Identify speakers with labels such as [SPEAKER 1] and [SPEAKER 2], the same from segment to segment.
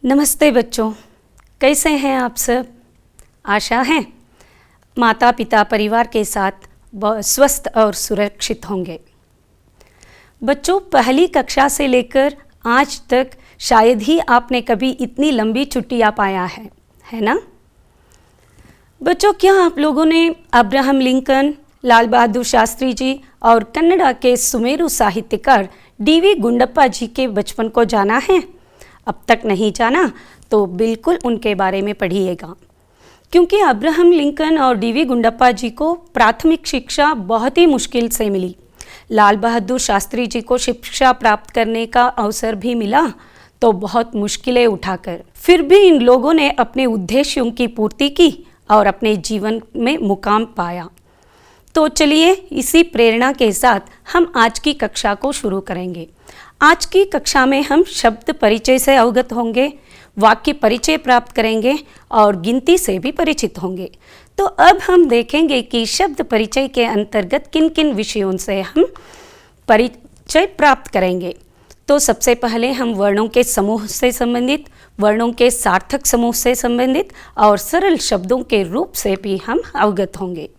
[SPEAKER 1] नमस्ते बच्चों, कैसे हैं आप सब। आशा है माता पिता परिवार के साथ स्वस्थ और सुरक्षित होंगे। बच्चों, पहली कक्षा से लेकर आज तक शायद ही आपने कभी इतनी लंबी छुट्टियां पाया है ना। बच्चों, क्या आप लोगों ने अब्राहम लिंकन, लाल बहादुर शास्त्री जी और कन्नड़ा के सुमेरु साहित्यकार डी.वी. गुंडप्पा जी के बचपन को जाना है? अब तक नहीं जाना तो बिल्कुल उनके बारे में पढ़िएगा, क्योंकि अब्राहम लिंकन और डी.वी. गुंडप्पा जी को प्राथमिक शिक्षा बहुत ही मुश्किल से मिली। लाल बहादुर शास्त्री जी को शिक्षा प्राप्त करने का अवसर भी मिला तो बहुत मुश्किलें उठाकर, फिर भी इन लोगों ने अपने उद्देश्यों की पूर्ति की और अपने जीवन में मुकाम पाया। तो चलिए इसी प्रेरणा के साथ हम आज की कक्षा को शुरू करेंगे। आज की कक्षा में हम शब्द परिचय से अवगत होंगे, वाक्य परिचय प्राप्त करेंगे और गिनती से भी परिचित होंगे। तो अब हम देखेंगे कि शब्द परिचय के अंतर्गत किन किन विषयों से हम परिचय प्राप्त करेंगे। तो सबसे पहले हम वर्णों के समूह से संबंधित, वर्णों के सार्थक समूह से संबंधित और सरल शब्दों के रूप से भी हम अवगत होंगे।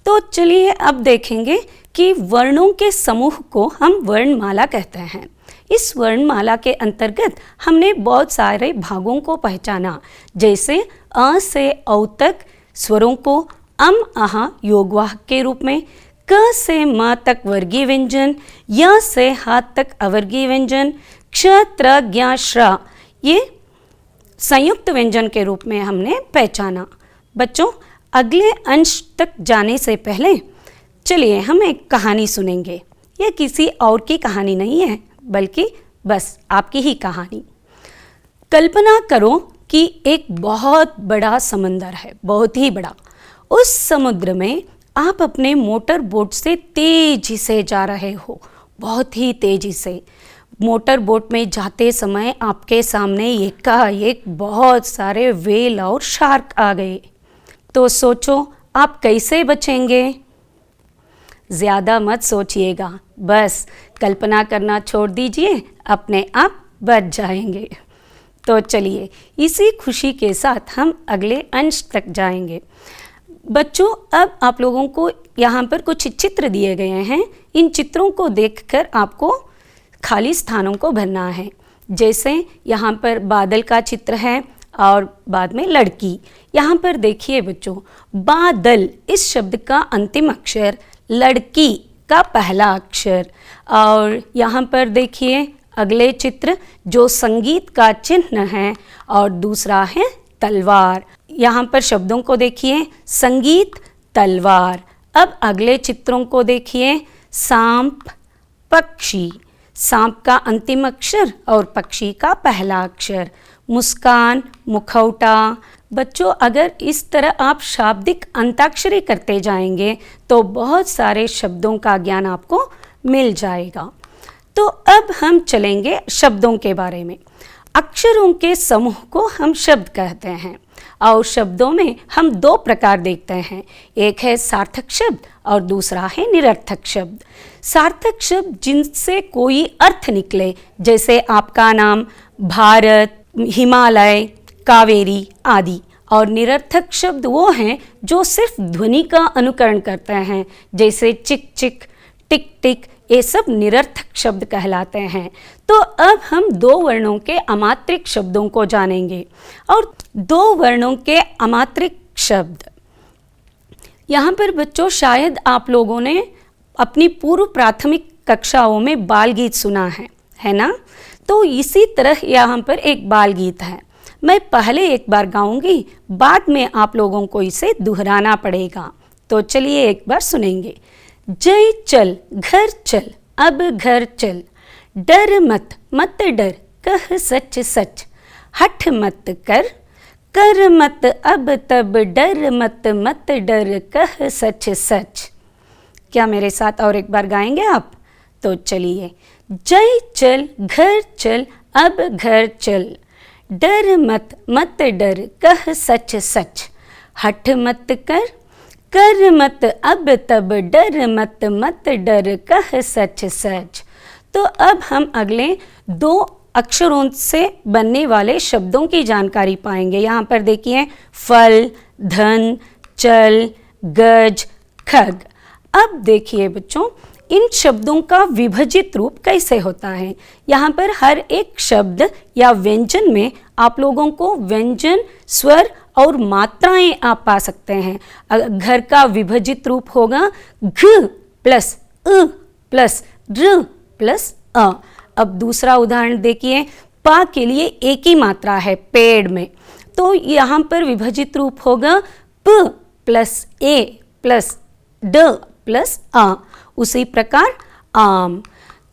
[SPEAKER 1] तो चलिए अब देखेंगे कि वर्णों के समूह को हम वर्णमाला कहते हैं। इस वर्णमाला के अंतर्गत हमने बहुत सारे भागों को पहचाना, जैसे अ से औ तक स्वरों को अम अह योगवाहक के रूप में, क से म तक वर्गीय व्यंजन, य से ह तक अवर्गीय व्यंजन, क्ष त्र ज्ञ श्र ये संयुक्त व्यंजन के रूप में हमने पहचाना। बच्चों, अगले अंश तक जाने से पहले चलिए हम एक कहानी सुनेंगे। यह किसी और की कहानी नहीं है, बल्कि बस आपकी ही कहानी। कल्पना करो कि एक बहुत बड़ा समंदर है, बहुत ही बड़ा। उस समुद्र में आप अपने मोटर बोट से तेजी से जा रहे हो, बहुत ही तेजी से। मोटर बोट में जाते समय आपके सामने एकाएक बहुत सारे व्हेल और शार्क आ गए। तो सोचो आप कैसे बचेंगे। ज़्यादा मत सोचिएगा, बस कल्पना करना छोड़ दीजिए, अपने आप बच जाएंगे। तो चलिए इसी खुशी के साथ हम अगले अंश तक जाएंगे। बच्चों, अब आप लोगों को यहाँ पर कुछ चित्र दिए गए हैं। इन चित्रों को देखकर आपको खाली स्थानों को भरना है। जैसे यहाँ पर बादल का चित्र है और बाद में लड़की। यहाँ पर देखिए बच्चों, बादल इस शब्द का अंतिम अक्षर, लड़की का पहला अक्षर। और यहाँ पर देखिए अगले चित्र जो संगीत का चिन्ह है और दूसरा है तलवार। यहाँ पर शब्दों को देखिए, संगीत, तलवार। अब अगले चित्रों को देखिए, सांप, पक्षी। सांप का अंतिम अक्षर और पक्षी का पहला अक्षर, मुस्कान, मुखौटा। बच्चों, अगर इस तरह आप शाब्दिक अंताक्षरी करते जाएंगे तो बहुत सारे शब्दों का ज्ञान आपको मिल जाएगा। तो अब हम चलेंगे शब्दों के बारे में। अक्षरों के समूह को हम शब्द कहते हैं और शब्दों में हम दो प्रकार देखते हैं, एक है सार्थक शब्द और दूसरा है निरर्थक शब्द। सार्थक शब्द जिनसे कोई अर्थ निकले, जैसे आपका नाम, भारत, हिमालय, कावेरी आदि। और निरर्थक शब्द वो हैं जो सिर्फ ध्वनि का अनुकरण करते हैं, जैसे चिक चिक, टिक टिक, ये सब निरर्थक शब्द कहलाते हैं। तो अब हम दो वर्णों के अमात्रिक शब्दों को जानेंगे और दो वर्णों के अमात्रिक शब्द। यहाँ पर बच्चों शायद आप लोगों ने अपनी पूर्व प्राथमिक कक्षाओं में बाल गीत सुना है ना। तो इसी तरह यहाँ पर एक बाल गीत है। मैं पहले एक बार गाऊंगी, बाद में आप लोगों को इसे दोहराना पड़ेगा। तो चलिए एक बार सुनेंगे। जय चल घर चल, अब घर चल, डर मत मत डर, कह सच सच, हठ मत कर, कर मत अब तब, डर मत मत डर, कह सच सच। क्या मेरे साथ और एक बार गाएंगे आप? तो चलिए। जय चल घर चल, अब घर चल, डर मत मत डर, कह सच सच, हठ मत कर, कर मत अब तब, डर मत मत डर, कह सच सच। तो अब हम अगले दो अक्षरों से बनने वाले शब्दों की जानकारी पाएंगे। यहाँ पर देखिए फल, धन, चल, गज, खग। अब देखिए बच्चों, इन शब्दों का विभाजित रूप कैसे होता है। यहाँ पर हर एक शब्द या व्यंजन में आप लोगों को व्यंजन, स्वर और मात्राएं आप पा सकते हैं। घर का विभाजित रूप होगा घ प्लस अ प्लस ऋ प्लस अ। अब दूसरा उदाहरण देखिए, पा के लिए एक ही मात्रा है पेड़ में, तो यहाँ पर विभाजित रूप होगा प प्लस ए प्लस ड प्लस आ। उसी प्रकार आम।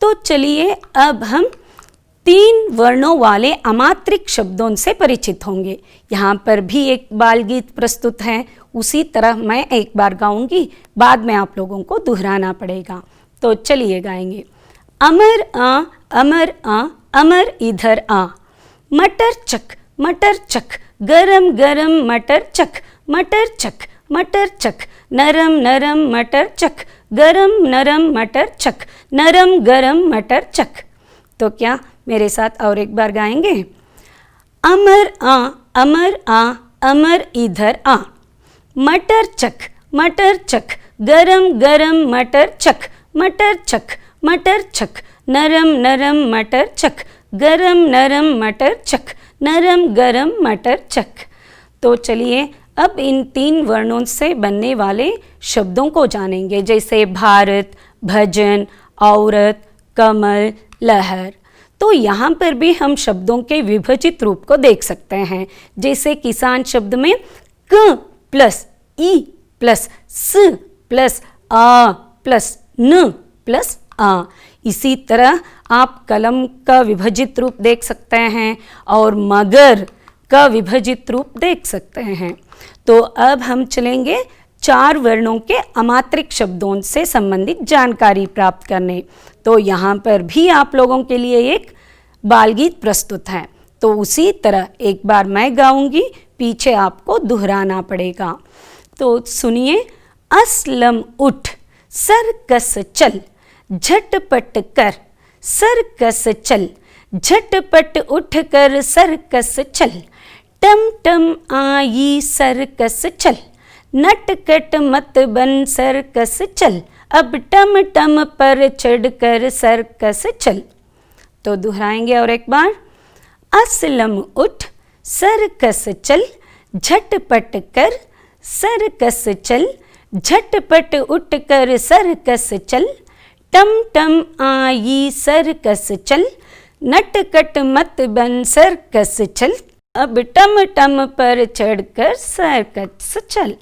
[SPEAKER 1] तो चलिए अब हम 3 वर्णों वाले अमात्रिक शब्दों से परिचित होंगे। यहाँ पर भी एक बाल गीत प्रस्तुत है, उसी तरह मैं एक बार गाऊंगी, बाद में आप लोगों को दोहराना पड़ेगा। तो चलिए गाएंगे। अमर आ अमर आ अमर इधर आ, मटर चक गरम गरम मटर चक, मटर चक नरम नरम मटर चक, गरम नरम मटर चक, नरम गरम मटर चक। तो क्या मेरे साथ और एक बार गाएंगे। अमर आ अमर इधर आ, मटर चक गरम गरम मटर चक नरम नरम मटर चक, गरम नरम मटर चक, नरम गरम मटर चक। तो चलिए अब इन 3 वर्णों से बनने वाले शब्दों को जानेंगे, जैसे भारत, भजन, औरत, कमल, लहर। तो यहाँ पर भी हम शब्दों के विभाजित रूप को देख सकते हैं, जैसे किसान शब्द में क प्लस ई प्लस स प्लस आ प्लस न प्लस आ। इसी तरह आप कलम का विभाजित रूप देख सकते हैं और मगर का विभाजित रूप देख सकते हैं। तो अब हम चलेंगे 4 वर्णों के अमात्रिक शब्दों से संबंधित जानकारी प्राप्त करने। तो यहाँ पर भी आप लोगों के लिए एक बाल गीत प्रस्तुत है, तो उसी तरह एक बार मैं गाऊंगी, पीछे आपको दोहराना पड़ेगा। तो सुनिए। असलम उठ सरकस चल, झटपट कर सरकस चल, झटपट उठ कर सरकस चल, टम टम आई सरकस चल, नटकट मत बन सरकस चल, अब टम टम पर चढ़कर सरकस चल। तो दोहराएंगे और एक बार। असलम उठ सरकस चल, झटपट कर सरकस चल, झटपट उठ कर सरकस चल, टम टम आई सरकस चल, नटकट मत बन सरकस चल, अब टम टम पर चढ़कर सरकस चल।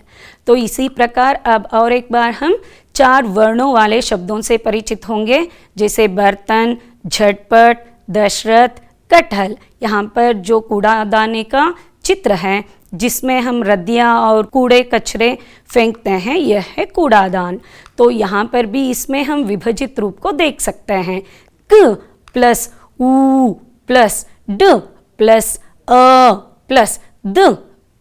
[SPEAKER 1] तो इसी प्रकार अब और एक बार हम 4 वर्णों वाले शब्दों से परिचित होंगे, जैसे बर्तन, झटपट, दशरथ, कटहल। यहाँ पर जो कूड़ादाने का चित्र है, जिसमें हम रद्दियाँ और कूड़े कचरे फेंकते हैं, यह है कूड़ादान। तो यहाँ पर भी इसमें हम विभाजित रूप को देख सकते हैं। क प्लस ऊ प्लस ड प्लस अ प्लस द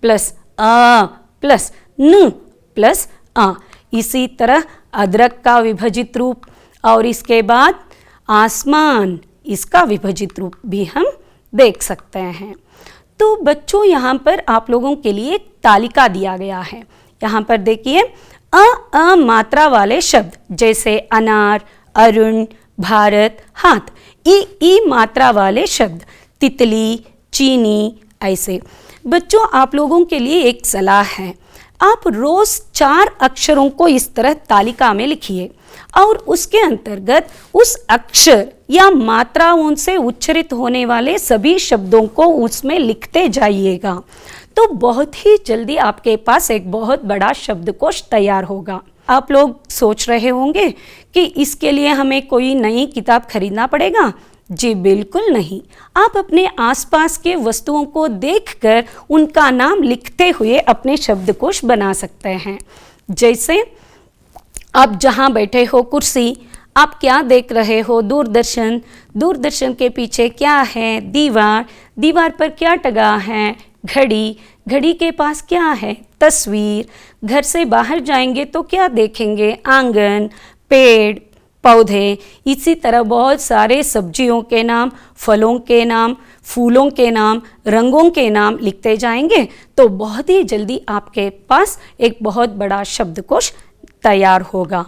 [SPEAKER 1] प्लस आ प्लस न प्लस आ। इसी तरह अदरक का विभाजित रूप और इसके बाद आसमान, इसका विभाजित रूप भी हम देख सकते हैं। तो बच्चों यहाँ पर आप लोगों के लिए एक तालिका दिया गया है। यहाँ पर देखिए अ मात्रा वाले शब्द जैसे अनार, अरुण, भारत, हाथ। ई मात्रा वाले शब्द तितली, चीनी, ऐसे। बच्चों आप लोगों के लिए एक सलाह है, आप रोज 4 अक्षरों को इस तरह तालिका में लिखिए और उसके अंतर्गत उस अक्षर या मात्राओं से उच्चारित होने वाले सभी शब्दों को उसमें लिखते जाइएगा। तो बहुत ही जल्दी आपके पास एक बहुत बड़ा शब्दकोश तैयार होगा। आप लोग सोच रहे होंगे कि इसके लिए हमें कोई नई किताब खरीदना पड़ेगा। जी बिल्कुल नहीं, आप अपने आसपास के वस्तुओं को देखकर उनका नाम लिखते हुए अपने शब्दकोश बना सकते हैं। जैसे आप जहाँ बैठे हो कुर्सी, आप क्या देख रहे हो? दूरदर्शन। दूरदर्शन के पीछे क्या है? दीवार। दीवार पर क्या टंगा है? घड़ी। घड़ी के पास क्या है? तस्वीर। घर से बाहर जाएंगे तो क्या देखेंगे? आंगन, पेड़, पौधे, इसी तरह बहुत सारे सब्जियों के नाम, फलों के नाम, फूलों के नाम, रंगों के नाम लिखते जाएंगे तो बहुत ही जल्दी आपके पास एक बहुत बड़ा शब्दकोश तैयार होगा।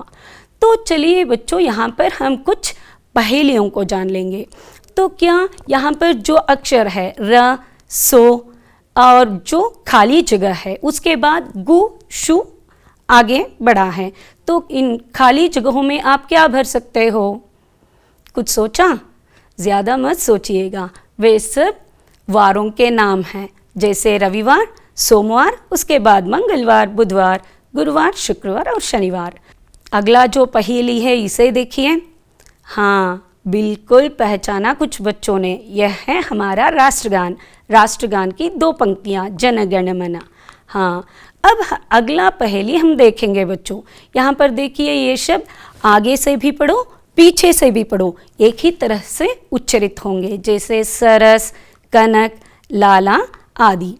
[SPEAKER 1] तो चलिए बच्चों, यहाँ पर हम कुछ पहेलियों को जान लेंगे। तो क्या यहाँ पर जो अक्षर है र, सो और जो खाली जगह है उसके बाद गु, शु आगे बढ़ा है, तो इन खाली जगहों में आप क्या भर सकते हो? कुछ सोचा? ज़्यादा मत सोचिएगा, वे सब वारों के नाम हैं, जैसे रविवार, सोमवार, उसके बाद मंगलवार, बुधवार, गुरुवार, शुक्रवार और शनिवार। अगला जो पहेली है इसे देखिए। हाँ, बिल्कुल पहचाना कुछ बच्चों ने, यह है हमारा राष्ट्रगान। राष्ट्रगान की 2 पंक्तियाँ, जन गण मन। हाँ, अब अगला पहेली हम देखेंगे बच्चों। यहाँ पर देखिए, ये शब्द आगे से भी पढ़ो, पीछे से भी पढ़ो, एक ही तरह से उच्चरित होंगे, जैसे सरस, कनक, लाला आदि।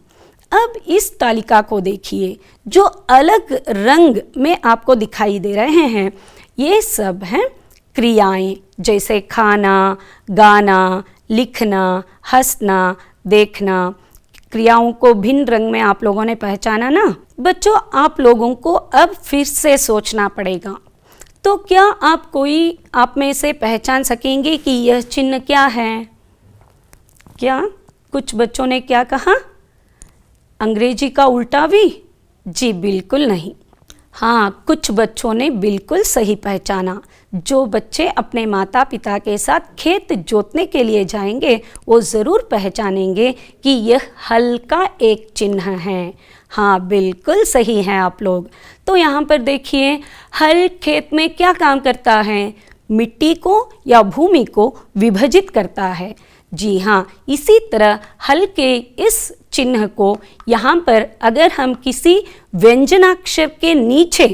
[SPEAKER 1] अब इस तालिका को देखिए, जो अलग रंग में आपको दिखाई दे रहे हैं, ये सब हैं क्रियाएं, जैसे खाना, गाना, लिखना, हंसना, देखना। क्रियाओं को भिन्न रंग में आप लोगों ने पहचाना ना। बच्चों, आप लोगों को अब फिर से सोचना पड़ेगा। तो क्या आप में से पहचान सकेंगे कि यह चिन्ह क्या है? क्या कुछ बच्चों ने क्या कहा? अंग्रेजी का उल्टा वी? जी बिल्कुल नहीं। हाँ, कुछ बच्चों ने बिल्कुल सही पहचाना। जो बच्चे अपने माता पिता के साथ खेत जोतने के लिए जाएंगे वो ज़रूर पहचानेंगे कि यह हल का एक चिन्ह है। हाँ, बिल्कुल सही हैं आप लोग। तो यहाँ पर देखिए, हल खेत में क्या काम करता है? मिट्टी को या भूमि को विभाजित करता है। जी हाँ, इसी तरह हल के इस चिन्ह को यहाँ पर अगर हम किसी व्यंजनाक्षर के नीचे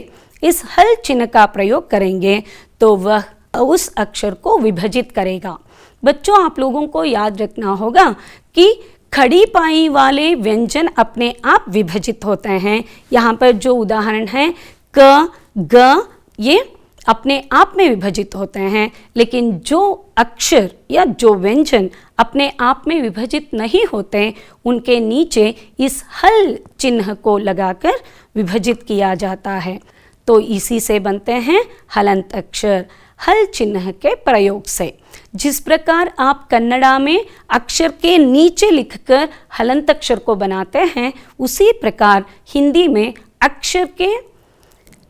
[SPEAKER 1] इस हल चिन्ह का प्रयोग करेंगे तो वह उस अक्षर को विभाजित करेगा। बच्चों, आप लोगों को याद रखना होगा कि खड़ी पाई वाले व्यंजन अपने आप विभाजित होते हैं। यहाँ पर जो उदाहरण है क, ग, ये अपने आप में विभाजित होते हैं, लेकिन जो अक्षर या जो व्यंजन अपने आप में विभाजित नहीं होते, उनके नीचे इस हल चिन्ह को लगाकर विभाजित किया जाता है। तो इसी से बनते हैं हलंत अक्षर, हल चिन्ह के प्रयोग से। जिस प्रकार आप कन्नड़ा में अक्षर के नीचे लिखकर हलंत अक्षर को बनाते हैं, उसी प्रकार हिंदी में अक्षर के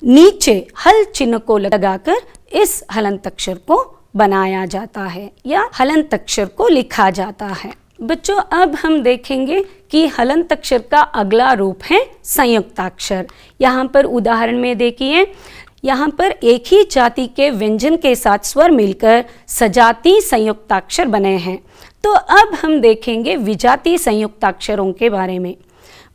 [SPEAKER 1] नीचे हल चिन्ह को लगाकर इस हलंत अक्षर को बनाया जाता है या हलंत अक्षर को लिखा जाता है। बच्चों, अब हम देखेंगे कि हलंत अक्षर का अगला रूप है संयुक्ताक्षर। यहाँ पर उदाहरण में देखिए, यहाँ पर एक ही जाति के व्यंजन के साथ स्वर मिलकर सजाती संयुक्ताक्षर बने हैं। तो अब हम देखेंगे विजाती संयुक्ताक्षरों के बारे में।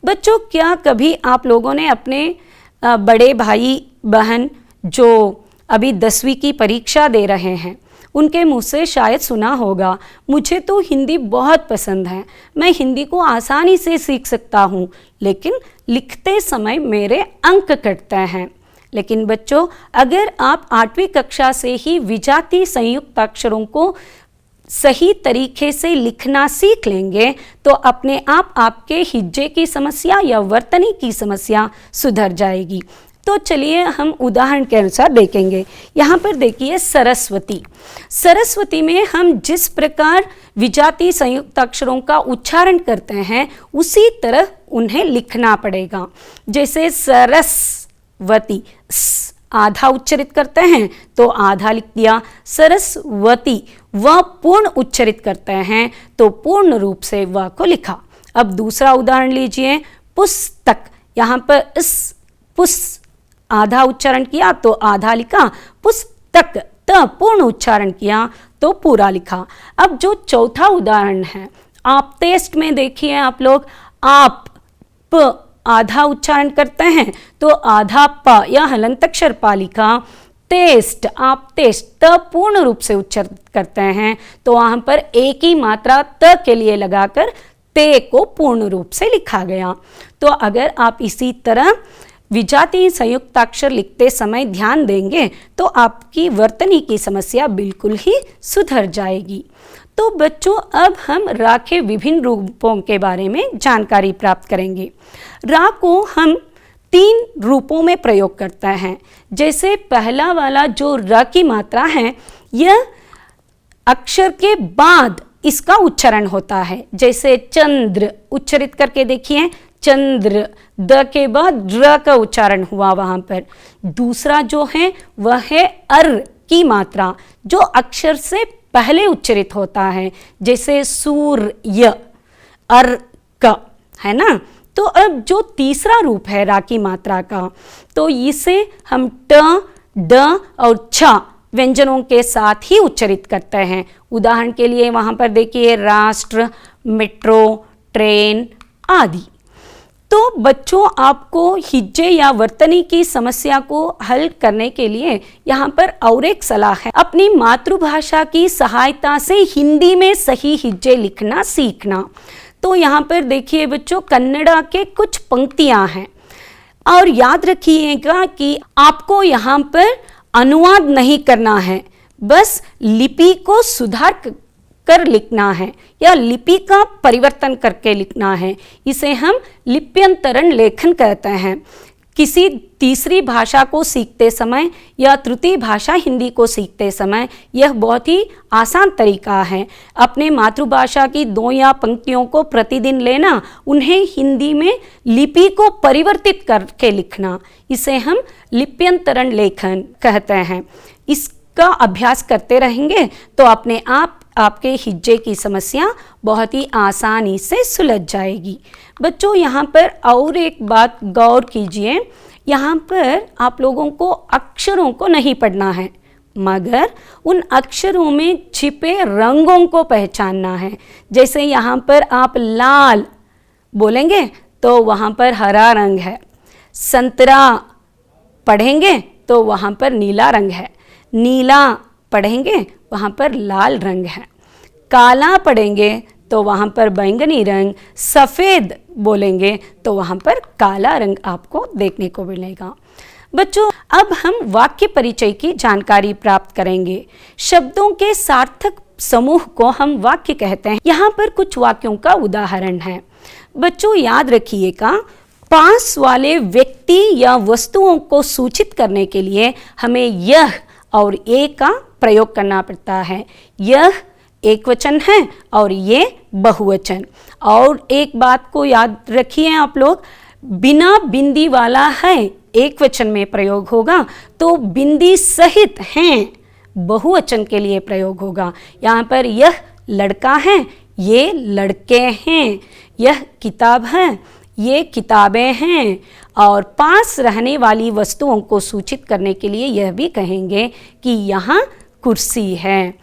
[SPEAKER 1] बच्चों, क्या कभी आप लोगों ने अपने बड़े भाई बहन जो अभी 10वीं की परीक्षा दे रहे हैं, उनके मुँह से शायद सुना होगा, मुझे तो हिंदी बहुत पसंद है, मैं हिंदी को आसानी से सीख सकता हूँ, लेकिन लिखते समय मेरे अंक कटते हैं। लेकिन बच्चों, अगर आप 8वीं कक्षा से ही विजाती संयुक्ताक्षरों को सही तरीके से लिखना सीख लेंगे तो अपने आप आपके हिज्जे की समस्या या वर्तनी की समस्या सुधर जाएगी। तो चलिए हम उदाहरण के अनुसार देखेंगे। यहाँ पर देखिए सरस्वती। सरस्वती में हम जिस प्रकार विजाती संयुक्ताक्षरों का उच्चारण करते हैं उसी तरह उन्हें लिखना पड़ेगा। जैसे सरस्वती, आधा उच्चरित करते हैं तो आधा लिख दिया। सरस्वती व पूर्ण उच्चरित करते हैं तो पूर्ण रूप से व को लिखा। अब दूसरा उदाहरण लीजिए, पुस्तक। यहाँ पर इस पुस आधा उच्चारण किया तो आधा लिखा, पुस्तक त पूर्ण उच्चारण किया तो पूरा लिखा। अब जो चौथा उदाहरण है, आप टेस्ट में देखिए आप लोग, आप प आधा उच्चारण करते हैं तो आधा प या हलंताक्षर पा लिखा। टेस्ट, आप टेस्ट त पूर्ण रूप से उच्चारित करते हैं तो वहाँ पर एक ही मात्रा त के लिए लगाकर ते को पूर्ण रूप से लिखा गया। तो अगर आप इसी तरह विजातीय संयुक्ताक्षर लिखते समय ध्यान देंगे तो आपकी वर्तनी की समस्या बिल्कुल ही सुधर जाएगी। तो बच्चों, अब हम रा के विभिन्न रूपों के बारे में जानकारी प्राप्त करेंगे। रा को हम 3 रूपों में प्रयोग करते हैं। जैसे पहला वाला जो र की मात्रा है, यह अक्षर के बाद इसका उच्चारण होता है। जैसे चंद्र उच्चारित करके देखिए, चंद्र, द के बाद र का उच्चारण हुआ वहां पर। दूसरा जो है वह है अर की मात्रा, जो अक्षर से पहले उच्चारित होता है। जैसे सूर्य, अर क, है ना। तो अब जो तीसरा रूप है रा की मात्रा का, तो इसे हम ट, ड और छ व्यंजनों के साथ ही उच्चारित करते हैं। उदाहरण के लिए वहाँ पर देखिए राष्ट्र, मेट्रो, ट्रेन आदि। तो बच्चों, आपको हिज्जे या वर्तनी की समस्या को हल करने के लिए यहाँ पर और एक सलाह है। अपनी मातृभाषा की सहायता से हिंदी में सही हिज्जे लिखना सीखना। तो यहाँ पर देखिए बच्चों, कन्नड़ा के कुछ पंक्तियाँ हैं और याद रखिएगा कि आपको यहाँ पर अनुवाद नहीं करना है, बस लिपि को सुधार कर लिखना है या लिपि का परिवर्तन करके लिखना है। इसे हम लिप्यंतरण लेखन कहते हैं। किसी तीसरी भाषा को सीखते समय या तृतीय भाषा हिंदी को सीखते समय यह बहुत ही आसान तरीका है। अपने मातृभाषा की 2 या पंक्तियों को प्रतिदिन लेना, उन्हें हिंदी में लिपि को परिवर्तित करके लिखना, इसे हम लिप्यंतरण लेखन कहते हैं। इसका अभ्यास करते रहेंगे तो अपने आप आपके हिज्जे की समस्या बहुत ही आसानी से सुलझ जाएगी। बच्चों, यहाँ पर और एक बात गौर कीजिए, यहाँ पर आप लोगों को अक्षरों को नहीं पढ़ना है, मगर उन अक्षरों में छिपे रंगों को पहचानना है। जैसे यहाँ पर आप लाल बोलेंगे तो वहाँ पर हरा रंग है, संतरा पढ़ेंगे तो वहाँ पर नीला रंग है, नीला पढ़ेंगे वहाँ पर लाल रंग है, काला पढ़ेंगे तो वहाँ पर बैंगनी रंग, सफ़ेद बोलेंगे तो वहाँ पर काला रंग आपको देखने को मिलेगा। बच्चों, अब हम वाक्य परिचय की जानकारी प्राप्त करेंगे। शब्दों के सार्थक समूह को हम वाक्य कहते हैं। यहाँ पर कुछ वाक्यों का उदाहरण है। बच्चों, याद रखिएगा, पास वाले व्यक्ति या वस्तुओं को सूचित करने के लिए हमें यह और ए का प्रयोग करना पड़ता है। यह एक वचन है और ये बहुवचन। और एक बात को याद रखिए आप लोग, बिना बिंदी वाला है एक वचन में प्रयोग होगा, तो बिंदी सहित हैं बहुवचन के लिए प्रयोग होगा। यहाँ पर यह लड़का है, ये लड़के हैं, यह किताब है, ये किताबें हैं। और पास रहने वाली वस्तुओं को सूचित करने के लिए यह भी कहेंगे कि यहाँ कुर्सी है।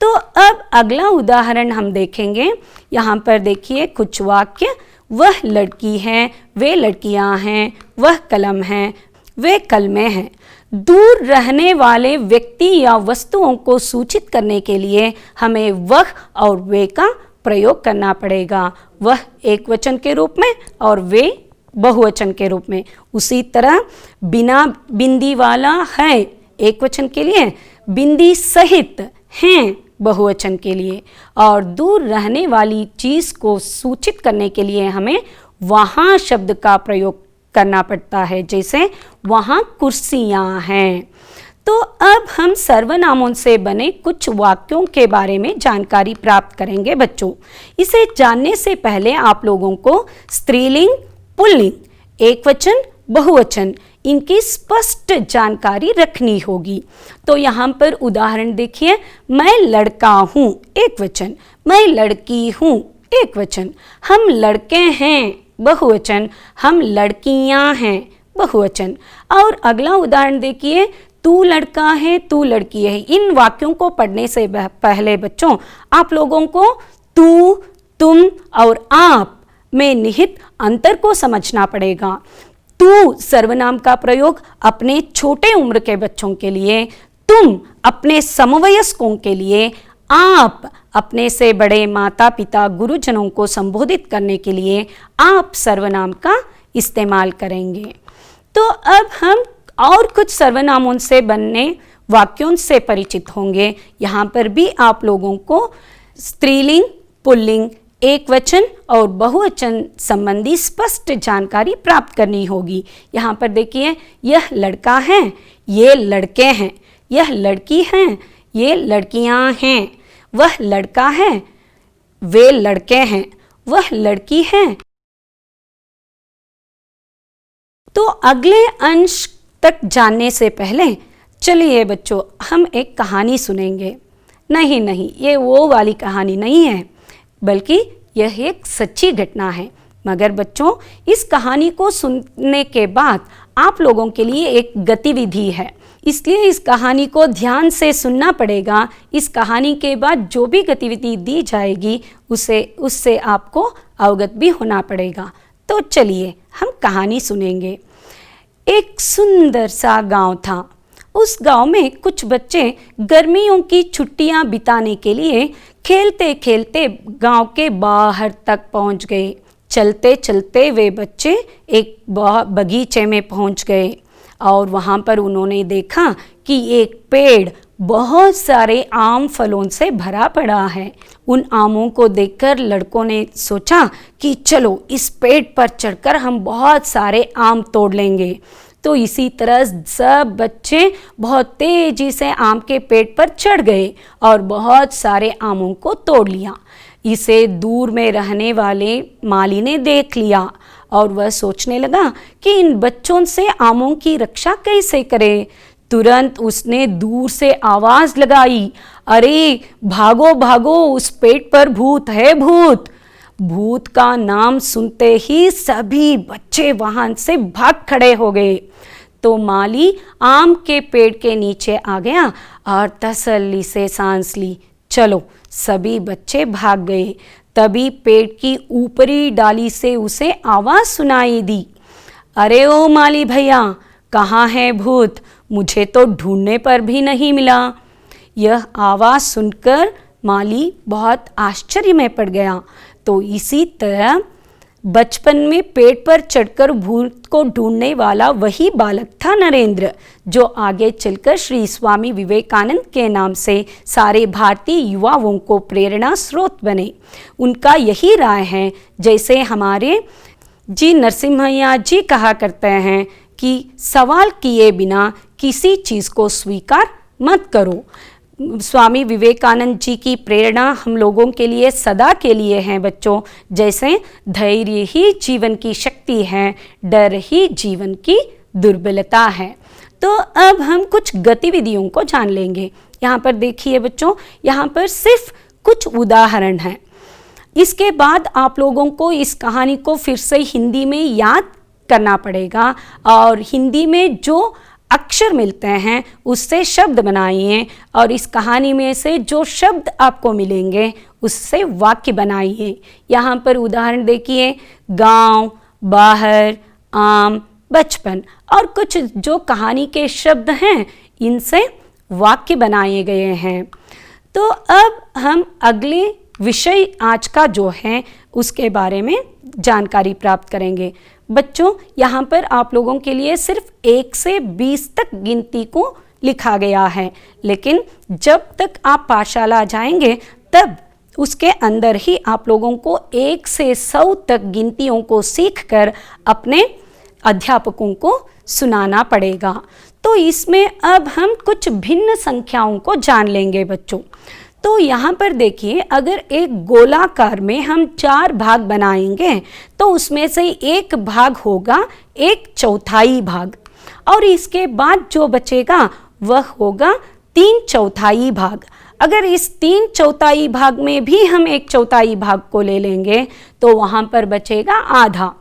[SPEAKER 1] तो अब अगला उदाहरण हम देखेंगे। यहाँ पर देखिए कुछ वाक्य, वह लड़की है, वे लड़कियाँ हैं, वह कलम है, वे कलमें हैं। दूर रहने वाले व्यक्ति या वस्तुओं को सूचित करने के लिए हमें वह और वे का प्रयोग करना पड़ेगा। वह एक वचन के रूप में और वे बहुवचन के रूप में। उसी तरह बिना बिंदी वाला है एक वचन के लिए, बिंदी सहित हैं बहुवचन के लिए। और दूर रहने वाली चीज़ को सूचित करने के लिए हमें वहाँ शब्द का प्रयोग करना पड़ता है। जैसे वहाँ कुर्सियाँ हैं। तो अब हम सर्वनामों से बने कुछ वाक्यों के बारे में जानकारी प्राप्त करेंगे। बच्चों, इसे जानने से पहले आप लोगों को स्त्रीलिंग, पुल्लिंग, एक वचन, बहुवचन, इनकी स्पष्ट जानकारी रखनी होगी। तो यहाँ पर उदाहरण देखिए, मैं लड़का हूँ एक वचन, मैं लड़की हूँ एक वचन, हम लड़के हैं बहुवचन, हम लड़कियाँ हैं बहुवचन। और अगला उदाहरण देखिए, तू लड़का है, तू लड़की है। इन वाक्यों को पढ़ने से पहले बच्चों आप लोगों को तू, तुम और आप में निहित अंतर को समझना पड़ेगा। तू सर्वनाम का प्रयोग अपने छोटे उम्र के बच्चों के लिए, तुम अपने समवयस्कों के लिए, आप अपने से बड़े माता पिता गुरुजनों को संबोधित करने के लिए आप सर्वनाम का इस्तेमाल करेंगे। तो अब हम और कुछ सर्वनामों से बनने वाक्यों से परिचित होंगे। यहाँ पर भी आप लोगों को स्त्रीलिंग, पुल्लिंग, एक वचन और बहुवचन संबंधी स्पष्ट जानकारी प्राप्त करनी होगी। यहाँ पर देखिए, यह लड़का है, ये लड़के हैं, यह लड़की हैं, ये लड़कियां हैं, वह लड़का है, वे लड़के हैं, वह लड़की है। तो अगले अंश तक जानने से पहले चलिए बच्चों, हम एक कहानी सुनेंगे। नहीं, ये वो वाली कहानी नहीं है, बल्कि यह एक सच्ची घटना है। मगर बच्चों, इस कहानी को सुनने के बाद आप लोगों के लिए एक गतिविधि है, इसलिए इस कहानी को ध्यान से सुनना पड़ेगा। इस कहानी के बाद जो भी गतिविधि दी जाएगी उससे आपको अवगत भी होना पड़ेगा। तो चलिए हम कहानी सुनेंगे। एक सुंदर सा गांव था। उस गांव में कुछ बच्चे गर्मियों की छुट्टियां बिताने के लिए खेलते खेलते गांव के बाहर तक पहुंच गए। चलते चलते वे बच्चे एक बगीचे में पहुंच गए और वहां पर उन्होंने देखा कि एक पेड़ बहुत सारे आम फलों से भरा पड़ा है। उन आमों को देखकर लड़कों ने सोचा कि चलो इस पेड़ पर चढ़कर हम बहुत सारे आम तोड़ लेंगे। तो इसी तरह सब बच्चे बहुत तेजी से आम के पेड़ पर चढ़ गए और बहुत सारे आमों को तोड़ लिया। इसे दूर में रहने वाले माली ने देख लिया और वह सोचने लगा कि इन बच्चों से आमों की रक्षा कैसे करे। तुरंत उसने दूर से आवाज लगाई, अरे भागो भागो, उस पेड़ पर भूत है, भूत। भूत का नाम सुनते ही सभी बच्चे वहां से भाग खड़े हो गए। तो माली आम के पेड़ के नीचे आ गया और तसल्ली से सांस ली। चलो, सभी बच्चे भाग गए। तभी पेड़ की ऊपरी डाली से उसे आवाज सुनाई दी, अरे ओ माली भैया, कहाँ है भूत? मुझे तो ढूंढने पर भी नहीं मिला। यह आवाज सुनकर माली बहुत आश्चर्य में पड़ गया। तो इसी तरह बचपन में पेड़ पर चढ़कर भूत को ढूंढने वाला वही बालक था नरेंद्र, जो आगे चलकर श्री स्वामी विवेकानंद के नाम से सारे भारतीय युवाओं को प्रेरणा स्रोत बने। उनका यही राय है, जैसे हमारे जी नरसिम्हैया जी कहा करते हैं कि सवाल किए बिना किसी चीज़ को स्वीकार मत करो। स्वामी विवेकानंद जी की प्रेरणा हम लोगों के लिए सदा के लिए है बच्चों। जैसे धैर्य ही जीवन की शक्ति है, डर ही जीवन की दुर्बलता है। तो अब हम कुछ गतिविधियों को जान लेंगे। यहाँ पर देखिए बच्चों, यहाँ पर सिर्फ कुछ उदाहरण हैं। इसके बाद आप लोगों को इस कहानी को फिर से हिंदी में याद करना पड़ेगा और हिंदी में जो अक्षर मिलते हैं उससे शब्द बनाइए और इस कहानी में से जो शब्द आपको मिलेंगे उससे वाक्य बनाइए। यहाँ पर उदाहरण देखिए, गांव, बाहर, आम, बचपन और कुछ जो कहानी के शब्द हैं इनसे वाक्य बनाए गए हैं। तो अब हम अगले विषय आज का जो है उसके बारे में जानकारी प्राप्त करेंगे। बच्चों, यहाँ पर आप लोगों के लिए सिर्फ 1 से 20 तक गिनती को लिखा गया है, लेकिन जब तक आप पाठशाला जाएंगे तब उसके अंदर ही आप लोगों को 1 से 100 तक गिनतियों को सीखकर अपने अध्यापकों को सुनाना पड़ेगा। तो इसमें अब हम कुछ भिन्न संख्याओं को जान लेंगे बच्चों। तो यहाँ पर देखिए, अगर एक गोलाकार में हम 4 भाग बनाएंगे तो उसमें से एक भाग होगा 1/4 भाग और इसके बाद जो बचेगा वह होगा 3/4 भाग। अगर इस 3/4 भाग में भी हम 1/4 भाग को ले लेंगे तो वहाँ पर बचेगा आधा।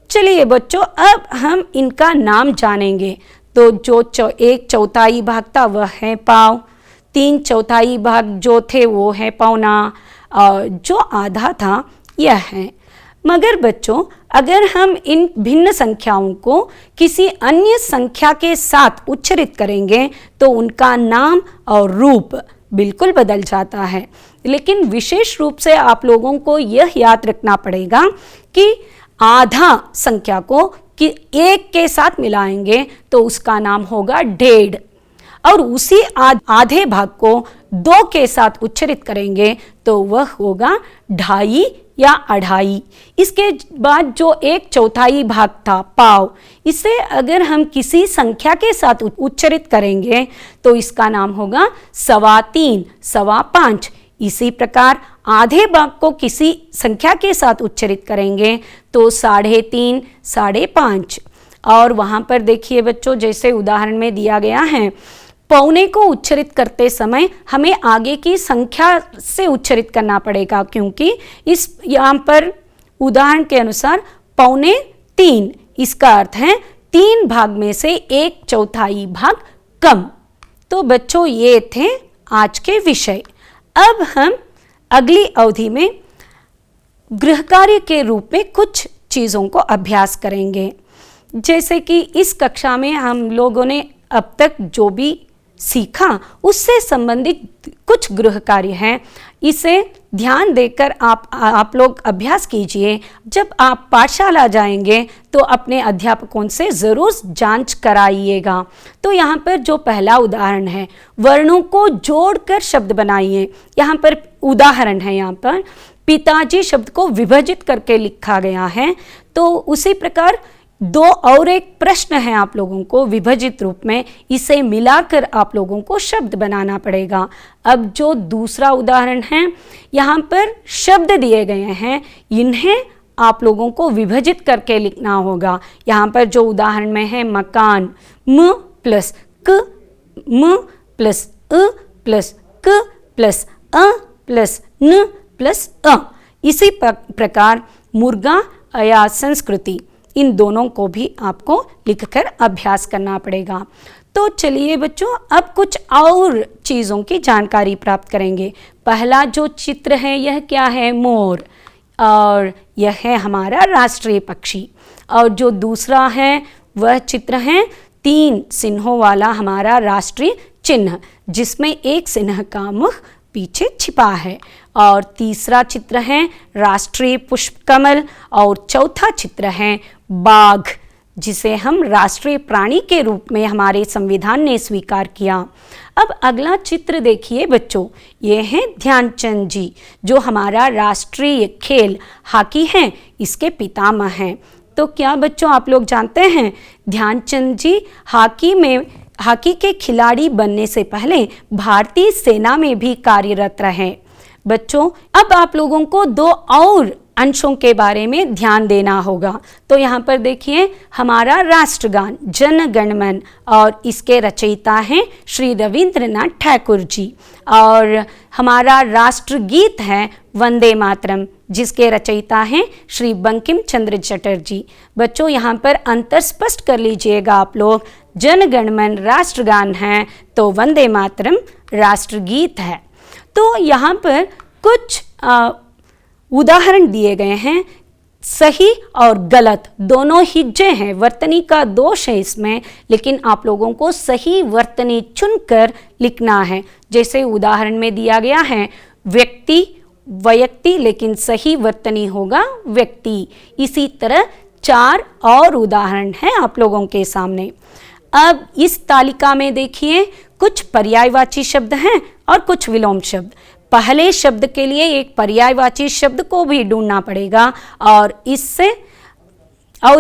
[SPEAKER 1] चलिए बच्चों, अब हम इनका नाम जानेंगे। तो जो 1/4 भाग था वह है पाव, 3/4 भाग जो थे वो है पौना और जो आधा था यह है। मगर बच्चों, अगर हम इन भिन्न संख्याओं को किसी अन्य संख्या के साथ उच्चारित करेंगे तो उनका नाम और रूप बिल्कुल बदल जाता है। लेकिन विशेष रूप से आप लोगों को यह याद रखना पड़ेगा कि आधा संख्या को कि 1 के साथ मिलाएंगे तो उसका नाम होगा 1.5, और उसी आधे भाग को 2 के साथ उच्चारित करेंगे तो वह होगा 2.5 या 2.5। इसके बाद जो 1/4 भाग था पाव, इसे अगर हम किसी संख्या के साथ उच्चारित करेंगे तो इसका नाम होगा 3.25, 5.25। इसी प्रकार आधे भाग को किसी संख्या के साथ उच्चारित करेंगे तो 3.5, 5.5। और वहाँ पर देखिए बच्चों, जैसे उदाहरण में दिया गया है, पौने को उच्चारित करते समय हमें आगे की संख्या से उच्चारित करना पड़ेगा, क्योंकि इस यहाँ पर उदाहरण के अनुसार 3.25, इसका अर्थ है 3 भाग में से 1/4 भाग कम। तो बच्चों ये थे आज के विषय। अब हम अगली अवधि में गृह कार्य के रूप में कुछ चीज़ों को अभ्यास करेंगे। जैसे कि इस कक्षा में हम लोगों ने अब तक जो भी सीखा उससे संबंधित कुछ गृह कार्य हैं, इसे ध्यान देकर आप लोग अभ्यास कीजिए। जब आप पाठशाला जाएंगे तो अपने अध्यापकों से ज़रूर जांच कराइएगा। तो यहाँ पर जो पहला उदाहरण है, वर्णों को जोड़कर शब्द बनाइए। यहाँ पर उदाहरण है, यहाँ पर पिताजी शब्द को विभाजित करके लिखा गया है। तो उसी प्रकार 2 और एक प्रश्न है आप लोगों को विभाजित रूप में, इसे मिलाकर आप लोगों को शब्द बनाना पड़ेगा। अब जो दूसरा उदाहरण है, यहाँ पर शब्द दिए गए हैं, इन्हें आप लोगों को विभाजित करके लिखना होगा। यहाँ पर जो उदाहरण में है मकान, म प्लस क, म प्लस अ प्लस क प्लस अ प्लस न प्लस अ। इसी प्रकार मुर्गा या संस्कृति, इन दोनों को भी आपको लिखकर अभ्यास करना पड़ेगा। तो चलिए बच्चों, अब कुछ और चीज़ों की जानकारी प्राप्त करेंगे। पहला जो चित्र है यह क्या है? मोर, और यह है हमारा राष्ट्रीय पक्षी। और जो दूसरा है वह चित्र है 3 सिन्हों वाला हमारा राष्ट्रीय चिन्ह, जिसमें एक सिन्ह का मुख पीछे छिपा है। और तीसरा चित्र है राष्ट्रीय पुष्प कमल, और चौथा चित्र है बाघ, जिसे हम राष्ट्रीय प्राणी के रूप में हमारे संविधान ने स्वीकार किया। अब अगला चित्र देखिए बच्चों, ये हैं ध्यानचंद जी, जो हमारा राष्ट्रीय खेल हॉकी है, इसके पितामह हैं। तो क्या बच्चों आप लोग जानते हैं ध्यानचंद जी हॉकी के खिलाड़ी बनने से पहले भारतीय सेना में भी कार्यरत रहे। बच्चों अब आप लोगों को 2 और अंशों के बारे में ध्यान देना होगा। तो यहाँ पर देखिए हमारा राष्ट्रगान जन गण मन, और इसके रचयिता हैं श्री रविंद्रनाथ ठाकुर जी। और हमारा राष्ट्रगीत है वंदे मातरम, जिसके रचयिता हैं श्री बंकिम चंद्र चटर्जी। बच्चों यहाँ पर अंतर स्पष्ट कर लीजिएगा आप लोग, जन गण मन राष्ट्रगान है तो वंदे मातरम राष्ट्रगीत है। तो यहाँ पर कुछ उदाहरण दिए गए हैं, सही और गलत दोनों हिज्जे हैं, वर्तनी का दोष है इसमें, लेकिन आप लोगों को सही वर्तनी चुनकर लिखना है। जैसे उदाहरण में दिया गया है व्यक्ति व्यक्ति, लेकिन सही वर्तनी होगा व्यक्ति। इसी तरह 4 और उदाहरण हैं आप लोगों के सामने। अब इस तालिका में देखिए कुछ पर्यायवाची शब्द हैं और कुछ विलोम शब्द। पहले शब्द के लिए एक पर्यायवाची शब्द को भी ढूंढना पड़ेगा, और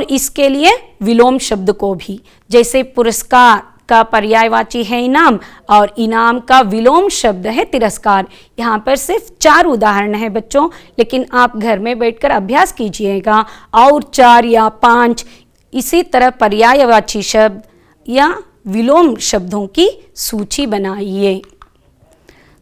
[SPEAKER 1] इसके लिए विलोम शब्द को भी। जैसे पुरस्कार का पर्यायवाची है इनाम, और इनाम का विलोम शब्द है तिरस्कार। यहाँ पर सिर्फ 4 उदाहरण हैं बच्चों, लेकिन आप घर में बैठकर अभ्यास कीजिएगा और 4 या 5 इसी तरह पर्यायवाची शब्द या विलोम शब्दों की सूची बनाइए।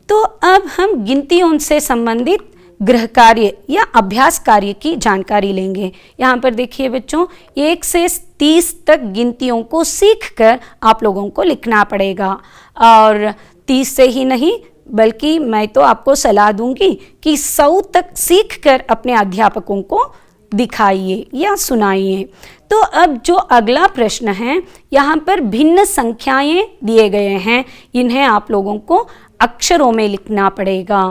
[SPEAKER 1] तो अब हम गिनतियों से संबंधित गृह कार्य या अभ्यास कार्य की जानकारी लेंगे। यहाँ पर देखिए बच्चों 1 से 30 तक गिनतियों को सीखकर आप लोगों को लिखना पड़ेगा, और 30 से ही नहीं बल्कि मैं तो आपको सलाह दूंगी कि 100 तक सीखकर अपने अध्यापकों को दिखाइए या सुनाइए। तो अब जो अगला प्रश्न है, यहाँ पर भिन्न संख्याएं दिए गए हैं, इन्हें आप लोगों को अक्षरों में लिखना पड़ेगा।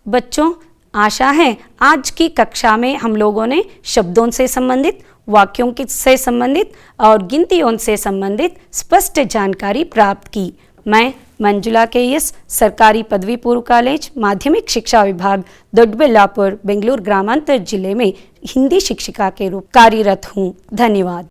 [SPEAKER 1] बच्चों आशा है आज की कक्षा में हम लोगों ने शब्दों से संबंधित, वाक्यों से संबंधित और गिनतियों से संबंधित स्पष्ट जानकारी प्राप्त की। मैं मंजुला के.एस. सरकारी पदवी पूर्व कॉलेज माध्यमिक शिक्षा विभाग दोड्डबल्लापुर बेंगलुरु ग्रामांतर जिले में हिंदी शिक्षिका के रूप कार्यरत हूँ। धन्यवाद।